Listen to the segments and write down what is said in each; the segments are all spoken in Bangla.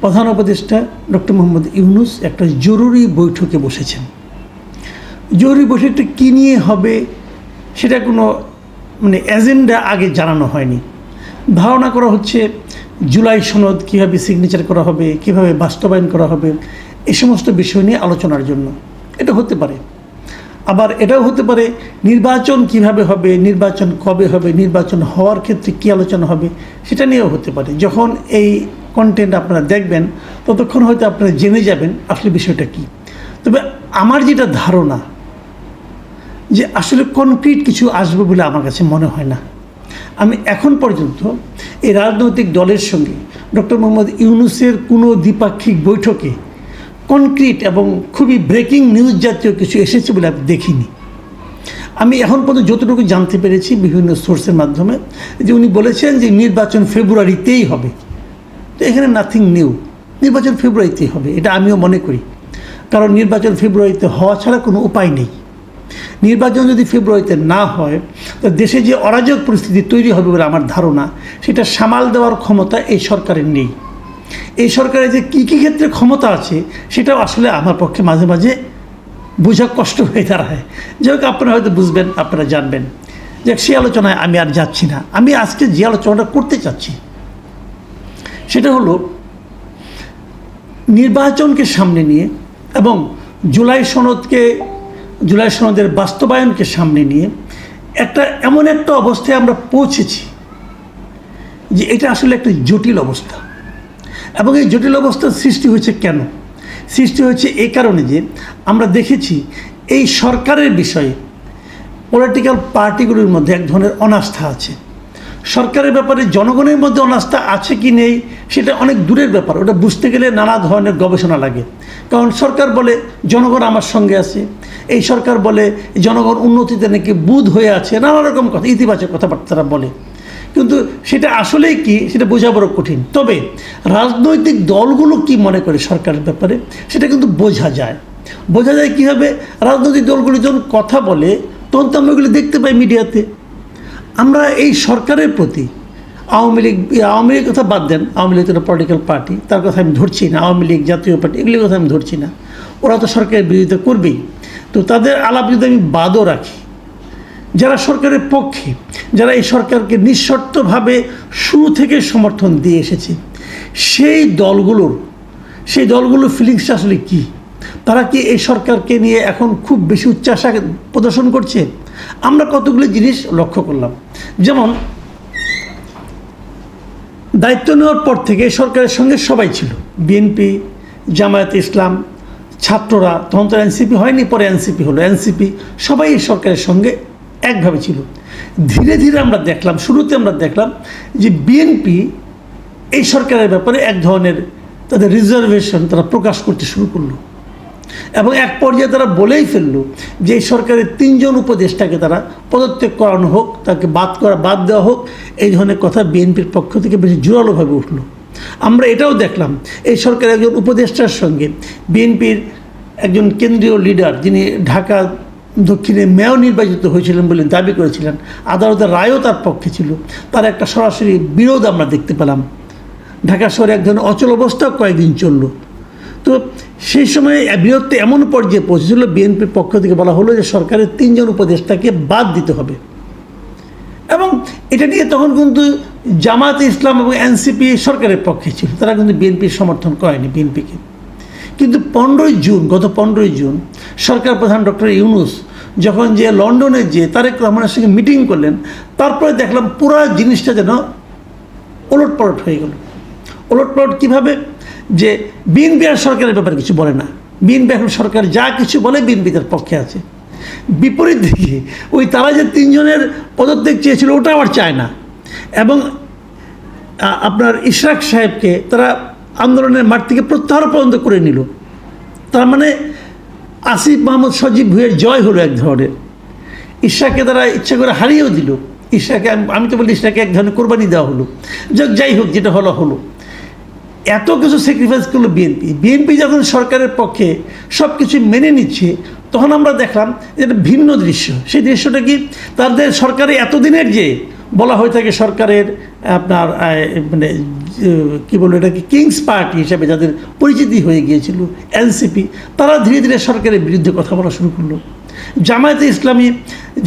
প্রধান উপদেষ্টা ডক্টর মোহাম্মদ ইউনূস একটা জরুরি বৈঠকে বসেছেন। জরুরি বৈঠকটা কী নিয়ে হবে সেটা কোনো এজেন্ডা আগে জানানো হয়নি। ধারণা করা হচ্ছে জুলাই সনদ কীভাবে সিগনেচার করা হবে, কীভাবে বাস্তবায়ন করা হবে, এই সমস্ত বিষয় নিয়ে আলোচনার জন্য। এটা হতে পারে। আবার এটাও হতে পারে নির্বাচন কিভাবে হবে, নির্বাচন কবে হবে, নির্বাচন হওয়ার ক্ষেত্রে কী আলোচনা হবে সেটা নিয়েও হতে পারে। যখন এই কন্টেন্ট আপনারা দেখবেন ততক্ষণ হয়তো আপনারা জেনে যাবেন আসলে বিষয়টা কী। তবে আমার যেটা ধারণা যে আসলে কনক্রিট কিছু আসবে বলে আমার কাছে মনে হয় না। আমি এখন পর্যন্ত এই রাজনৈতিক দলের সঙ্গে ডক্টর মোহাম্মদ ইউনূসের কোনো দ্বিপাক্ষিক বৈঠকে কনক্রিট এবং খুবই ব্রেকিং নিউজ জাতীয় কিছু এসেছে বলে আমি দেখিনি। আমি এখন পর্যন্ত যতটুকু জানতে পেরেছি বিভিন্ন সোর্সের মাধ্যমে যে উনি বলেছেন যে নির্বাচন ফেব্রুয়ারিতেই হবে। তো এখানে নাথিং নিউ, নির্বাচন ফেব্রুয়ারিতেই হবে এটা আমিও মনে করি। কারণ নির্বাচন ফেব্রুয়ারিতে হওয়া ছাড়া কোনো উপায় নেই। নির্বাচন যদি ফেব্রুয়ারিতে না হয় তো দেশে যে অরাজক পরিস্থিতি তৈরি হবে বলে আমার ধারণা, সেটা সামাল দেওয়ার ক্ষমতা এই সরকারের নেই। এই সরকারের যে কী কী ক্ষেত্রে ক্ষমতা আছে সেটাও আসলে আমার পক্ষে মাঝে মাঝে বোঝা কষ্ট হয়ে দাঁড়ায়। যাই হোক, আপনারা হয়তো বুঝবেন, আপনারা জানবেন। যে সেই আলোচনায় আমি আর যাচ্ছি না। আমি আজকে যে আলোচনাটা করতে চাচ্ছি সেটা হলো নির্বাচনকে সামনে নিয়ে এবং জুলাই সনদের বাস্তবায়নকে সামনে নিয়ে এমন একটা অবস্থায় আমরা পৌঁছেছি যে এটা আসলে একটা জটিল অবস্থা। এবং এই জটিল অবস্থার সৃষ্টি হয়েছে কেন? সৃষ্টি হয়েছে এই কারণে যে আমরা দেখেছি এই সরকারের বিষয়ে পলিটিক্যাল পার্টিগুলির মধ্যে এক ধরনের অনাস্থা আছে। সরকারের ব্যাপারে জনগণের মধ্যে অনাস্থা আছে কি নেই সেটা অনেক দূরের ব্যাপার। ওটা বুঝতে গেলে নানা ধরনের গবেষণা লাগে। কারণ সরকার বলে জনগণ আমার সঙ্গে আছে, এই সরকার বলে জনগণ উন্নতিতে নাকি বুঁদ হয়ে আছে, নানা রকম কথা, ইতিবাচক কথাবার্তা বলে। কিন্তু সেটা আসলেই কি সেটা বোঝা বড় কঠিন। তবে রাজনৈতিক দলগুলো কি মনে করে সরকারের ব্যাপারে সেটা কিন্তু বোঝা যায়। কীভাবে? রাজনৈতিক দলগুলো যখন কথা বলে তখন তো আমরা ওগুলো দেখতে পাই মিডিয়াতে। আমরা এই সরকারের প্রতি আওয়ামী লীগের কথা বাদ দেন, আওয়ামী লীগ তো পলিটিক্যাল পার্টি, তার কথা আমি ধরছি না। আওয়ামী লীগ, জাতীয় পার্টি, এগুলির কথা আমি ধরছি না। ওরা তো সরকারের বিরোধিতা করবেই। তো তাদের আলাপ যদি আমি বাদও রাখি, যারা সরকারের পক্ষে, যারা এই সরকারকে নিঃশর্তভাবে শুরু থেকে সমর্থন দিয়ে এসেছে, সেই দলগুলোর ফিলিংসটা আসলে কী? তারা কি এই সরকারকে নিয়ে এখন খুব বেশি উচ্চাসা প্রদর্শন করছে? আমরা কতগুলো জিনিস লক্ষ্য করলাম। যেমন দায়িত্ব নেওয়ার পর থেকে সরকারের সঙ্গে সবাই ছিল, বিএনপি, জামায়াতে ইসলাম, ছাত্ররা, তখন তো এনসিপি হয়নি, পরে এনসিপি হলো, এনসিপি, সবাই এই সরকারের সঙ্গে একভাবে ছিল। ধীরে ধীরে শুরুতে আমরা দেখলাম যে বিএনপি এই সরকারের ব্যাপারে এক ধরনের তাদের রিজার্ভেশন তারা প্রকাশ করতে শুরু করলো। এবং এক পর্যায়ে তারা বলেই ফেললো যে এই সরকারের 3 জন উপদেষ্টাকে তারা পদত্যাগ করানো হোক, তাকে বাদ দেওয়া হোক, এই ধরনের কথা বিএনপির পক্ষ থেকে বেশি জোরালোভাবে উঠলো। আমরা এটাও দেখলাম এই সরকারের একজন উপদেষ্টার সঙ্গে বিএনপির একজন কেন্দ্রীয় লিডার, যিনি ঢাকা দক্ষিণে মেয়র নির্বাচিত হয়েছিলেন বলে দাবি করেছিলেন, আদালতের রায়ও তার পক্ষে ছিল, তার একটা সরাসরি বিরোধ আমরা দেখতে পেলাম। ঢাকা শহরে এক ধরনের অচল অবস্থাও কয়েকদিন চলল। তো সেই সময় বিরোধটা এমন পর্যায়ে পৌঁছেছিল, বিএনপির পক্ষ থেকে বলা হলো যে সরকারের 3 জন উপদেষ্টাকে বাদ দিতে হবে। এবং এটা নিয়ে তখন কিন্তু জামায়াতে ইসলাম এবং এনসিপি সরকারের পক্ষে ছিল, তারা কিন্তু বিএনপির সমর্থন করেনি বিএনপিকে। কিন্তু গত 15ই জুন সরকার প্রধান ডক্টর ইউনূস যখন যে লন্ডনে যে তারেক রহমানের সঙ্গে মিটিং করলেন, তারপরে দেখলাম পুরো জিনিসটা যেন ওলটপালট হয়ে গেল। ওলটপালট কীভাবে? যে বিএনপি আর সরকারের ব্যাপারে কিছু বলে না। বিএনপি এখন সরকার যা কিছু বলে বিএনপি তার পক্ষে আছে। বিপরীত দিকে তারা যে 3 জনের পদত্যাগ চেয়েছিল ওটা আবার চায় না। এবং আপনার ইশরাক সাহেবকে তারা আন্দোলনের মাঠ থেকে প্রত্যাহার পর্যন্ত করে নিল। তার মানে আসিফ মাহমুদ সজীব ভুঁইয়ের জয় হলো এক ধরনের। ইশরাককে তারা ইচ্ছা করে হারিয়েও দিল। আমি তো বলি ইশরাককে এক ধরনের কোরবানি দেওয়া হলো। যাই হোক, যেটা হলো। এত কিছু স্যাক্রিফাইস করলো বিএনপি যখন সরকারের পক্ষে সব কিছু মেনে নিচ্ছে, তখন আমরা দেখলাম যে একটা ভিন্ন দৃশ্য। সেই দৃশ্যটা কি? তাদের সরকারে এতদিনের যে বলা হয়ে থাকে সরকারের আপনার কী বলবো এটাকে কিংস পার্টি হিসাবে যাদের পরিচিতি হয়ে গিয়েছিল এনসিপি, তারা ধীরে ধীরে সরকারের বিরুদ্ধে কথা বলা শুরু করলো। জামায়াতে ইসলামী,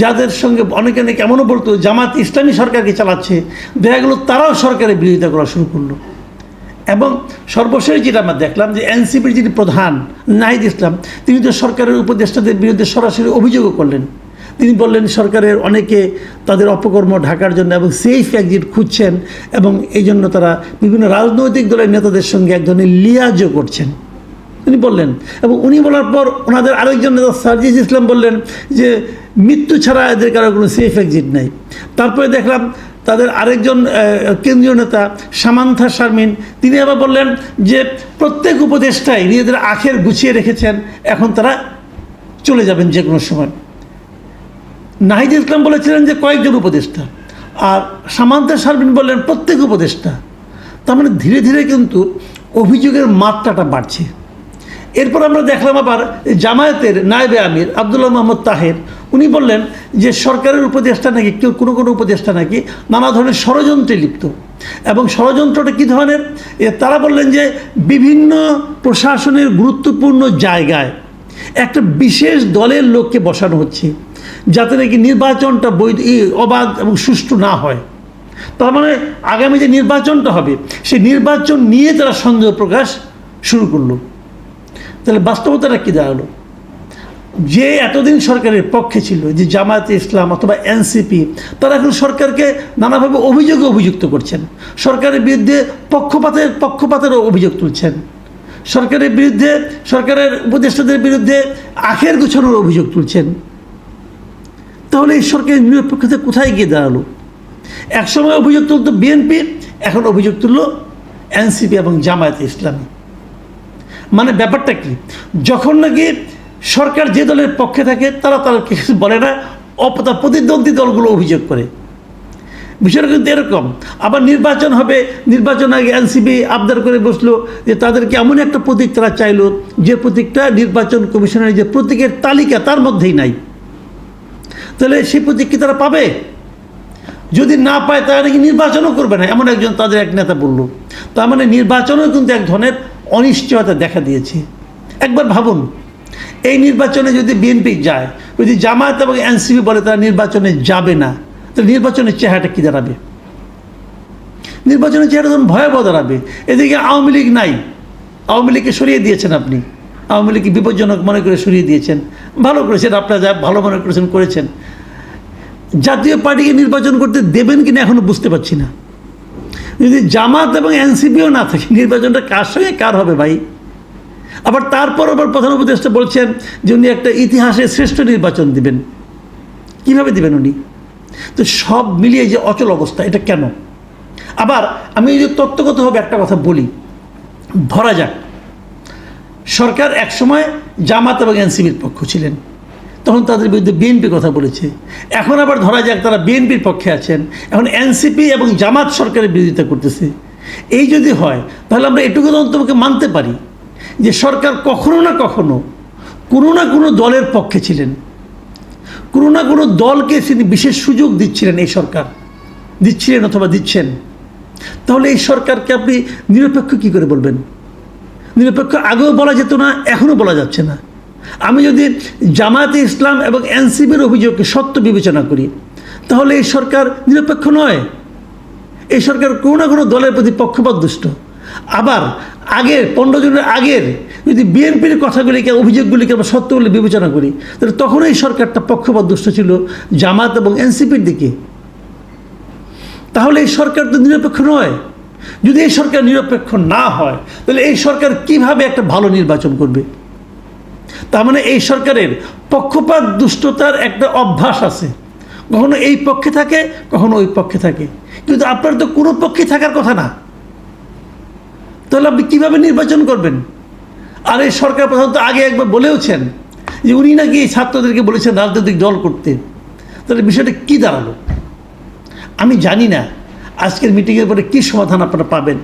যাদের সঙ্গে অনেকে এমনও বলতো জামায়াতে ইসলামী সরকারকে চালাচ্ছে, দেখা গেলো তারাও সরকারের বিরোধিতা করা শুরু করলো। এবং সর্বশেষ যেটা আমরা দেখলাম যে এনসিপির যিনি প্রধান নাহিদ ইসলাম, তিনি তো সরকারের উপদেষ্টাদের বিরুদ্ধে সরাসরি অভিযোগও করলেন। তিনি বললেন সরকারের অনেকে তাদের অপকর্ম ঢাকার জন্য এবং সেফ এক্সিট খুঁজছেন এবং এই জন্য তারা বিভিন্ন রাজনৈতিক দলের নেতাদের সঙ্গে এক ধরনের লিয়াজও করছেন, তিনি বললেন। এবং উনি বলার পর ওনাদের আরেকজন নেতা সার্জিস ইসলাম বললেন যে মৃত্যু ছাড়া এদের কারো কোনো সেফ এক্সিট নাই। তারপরে দেখলাম তাদের আরেকজন কেন্দ্রীয় নেতা সামান্থা শারমিন, তিনি আবার বললেন যে প্রত্যেক উপদেষ্টাই নিজেদের আখের গুছিয়ে রেখেছেন, এখন তারা চলে যাবেন যে কোনো সময়। নাহিদ ইসলাম বলেছিলেন যে কয়েকজন উপদেষ্টা, আর সামান্থা শারমিন বললেন প্রত্যেক উপদেষ্টা। তার মানে ধীরে ধীরে কিন্তু অভিযোগের মাত্রাটা বাড়ছে। এরপর আমরা দেখলাম আবার জামায়াতের নায়েবে আমির আব্দুল্লাহ মোহাম্মদ তাহের, উনি বললেন যে সরকারের উপদেষ্টা নাকি কোনো কোনো উপদেষ্টা নাকি নানা ধরনের ষড়যন্ত্রে লিপ্ত। এবং ষড়যন্ত্রটা কী ধরনের, তারা বললেন যে বিভিন্ন প্রশাসনের গুরুত্বপূর্ণ জায়গায় একটা বিশেষ দলের লোককে বসানো হচ্ছে যাতে নাকি নির্বাচনটা বৈধ, অবাধ এবং সুষ্ঠু না হয়। তার মানে আগামী যে নির্বাচনটা হবে সেই নির্বাচন নিয়ে তারা সন্দেহ প্রকাশ শুরু করলো। তাহলে বাস্তবতাটা কী দাঁড়ালো, যে এতদিন সরকারের পক্ষে ছিল যে জামায়াতে ইসলাম অথবা এনসিপি, তারা এখন সরকারকে নানাভাবে অভিযোগে অভিযুক্ত করছেন, সরকারের বিরুদ্ধে পক্ষপাতেরও অভিযোগ তুলছেন, সরকারের বিরুদ্ধে, সরকারের উপদেষ্টাদের বিরুদ্ধে আখের গোছানোর অভিযোগ তুলছেন। তাহলে এই সরকারের নিরপেক্ষতা কোথায় গিয়ে দাঁড়ালো? একসময় অভিযোগ তুলত বিএনপি, এখন অভিযোগ তুলল এনসিপি এবং জামায়াতে ইসলামী। মানে ব্যাপারটা কি, যখন নাকি সরকার যে দলের পক্ষে থাকে তারা কিছু বলে না, তার প্রতিদ্বন্দ্বী দলগুলো অভিযোগ করে। বিষয়টা কিন্তু এরকম। আবার নির্বাচন হবে, নির্বাচন আগে এনসিপি আবদার করে বসলো যে তাদেরকে এমন একটা প্রতীক তারা চাইলো যে প্রতীকটা নির্বাচন কমিশনের যে প্রতীকের তালিকা তার মধ্যেই নাই। তাহলে সেই প্রতীক কি তারা পাবে? যদি না পায় তারা নাকি নির্বাচনও করবে না, এমন একজন তাদের এক নেতা বলল। তার মানে নির্বাচনও কিন্তু এক ধরনের অনিশ্চয়তা দেখা দিয়েছে। একবার ভাবুন, এই নির্বাচনে যদি বিএনপি যায়, যদি জামায়াত এবং এনসিপি বলে তারা নির্বাচনে যাবে না, তাহলে নির্বাচনের চেহারাটা কী দাঁড়াবে? নির্বাচনের চেহারা তখন ভয়াবহ দাঁড়াবে। এদিকে আওয়ামী লীগ নাই, আওয়ামী লীগকে সরিয়ে দিয়েছেন আপনি, আওয়ামী লীগকে বিপজ্জনক মনে করে সরিয়ে দিয়েছেন, ভালো করেছেন, আপনারা যা ভালো মনে করেছেন। জাতীয় পার্টিকে নির্বাচন করতে দেবেন কিনা এখনো বুঝতে পারছি না। যদি জামাত এবং এনসিপিও না থাকে, নির্বাচনটা কার সঙ্গে কার হবে ভাই? আবার তারপর আবার প্রধান উপদেষ্টা বলছেন যে উনি একটা ইতিহাসে শ্রেষ্ঠ নির্বাচন দিবেন। কিভাবে দিবেন উনি? তো সব মিলিয়ে যে অচল অবস্থা, এটা কেন? আবার আমি যে তত্ত্বগতভাবে একটা কথা বলি, ধরা যাক সরকার একসময় জামাত এবং এনসিপির পক্ষ ছিলেন, তখন তাদের বিরুদ্ধে বিএনপি কথা বলেছে। এখন আবার ধরা যাক তারা বিএনপির পক্ষে আছেন, এখন এনসিপি এবং জামাত সরকারের বিরোধিতা করতেছে। এই যদি হয় তাহলে আমরা এটুকু অন্ততপক্ষে মানতে পারি যে সরকার কখনো না কখনো কোনো না কোনো দলের পক্ষে ছিলেন, কোনো না কোনো দলকে তিনি বিশেষ সুযোগ দিচ্ছিলেন, এই সরকার দিচ্ছিলেন অথবা দিচ্ছেন। তাহলে এই সরকারকে আপনি নিরপেক্ষ কী করে বলবেন? নিরপেক্ষ আগেও বলা যেত না, এখনও বলা যাচ্ছে না। আমি যদি জামায়াতে ইসলাম এবং এনসিপির অভিযোগকে সত্য বিবেচনা করি, তাহলে এই সরকার নিরপেক্ষ নয়, এই সরকার কোনো না কোনো দলের প্রতি পক্ষপাত দুষ্ট। আবার আগের 15 জনের আগের যদি বিএনপির কথাগুলিকে, অভিযোগগুলিকে আমরা সত্য বলে বিবেচনা করি, তাহলে তখন এই সরকারটা পক্ষপাত দুষ্ট ছিল জামাত এবং এনসিপির দিকে। তাহলে এই সরকার তো নিরপেক্ষ নয়। যদি এই সরকার নিরপেক্ষ না হয়, তাহলে এই সরকার কিভাবে একটা ভালো নির্বাচন করবে? তার মানে এই সরকারের পক্ষপাত দুষ্টতার একটা অভ্যাস আছে, কখনো এই পক্ষে থাকে, কখনো ওই পক্ষে থাকে। কিন্তু আপনার তো কোনো পক্ষে থাকার কথা না, তাহলে আপনি কীভাবে নির্বাচন করবেন? আর এই সরকার প্রধানত আগে একবার বলেওছেন যে উনি নাকি এই ছাত্রদেরকে বলেছেন রাজনৈতিক দল করতে। তাহলে বিষয়টা কী দাঁড়ালো? আমি জানি না আজকের মিটিংয়ের পরে কী সমাধান আপনারা পাবেন।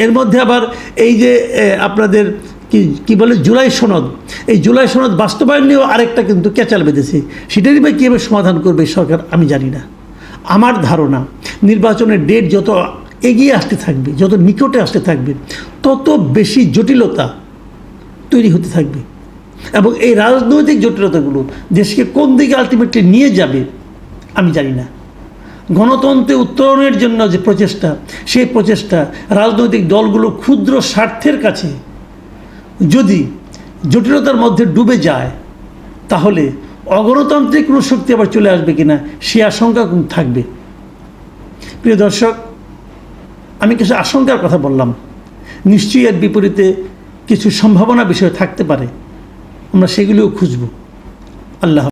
এর মধ্যে আবার এই যে আপনাদের কি বলে জুলাই সনদ, এই জুলাই সনদ বাস্তবায়ন নিয়েও আরেকটা কিন্তু ক্যাচাল বেঁধেছে। সেটারই বা কীভাবে সমাধান করবে সরকার আমি জানি না। আমার ধারণা নির্বাচনের ডেট যত এগিয়ে আসতে থাকবে, যত নিকটে আসতে থাকবে, তত বেশি জটিলতা তৈরি হতে থাকবে। এবং এই রাজনৈতিক জটিলতাগুলো দেশকে কোন দিকে আলটিমেটলি নিয়ে যাবে আমি জানি না। গণতন্ত্রে উত্তরণের জন্য যে প্রচেষ্টা, সেই প্রচেষ্টা রাজনৈতিক দলগুলো ক্ষুদ্র স্বার্থের কাছে যদি জটিলতার মধ্যে ডুবে যায়, তাহলে অগণতান্ত্রিক কোনো শক্তি আবার চলে আসবে কিনা সে আশঙ্কা থাকবে। প্রিয় দর্শক, আমি কিছু আশঙ্কার কথা বললাম, নিশ্চয়ই এর বিপরীতে কিছু সম্ভাবনা বিষয় থাকতে পারে, আমরা সেগুলিও খুঁজব। আল্লাহ।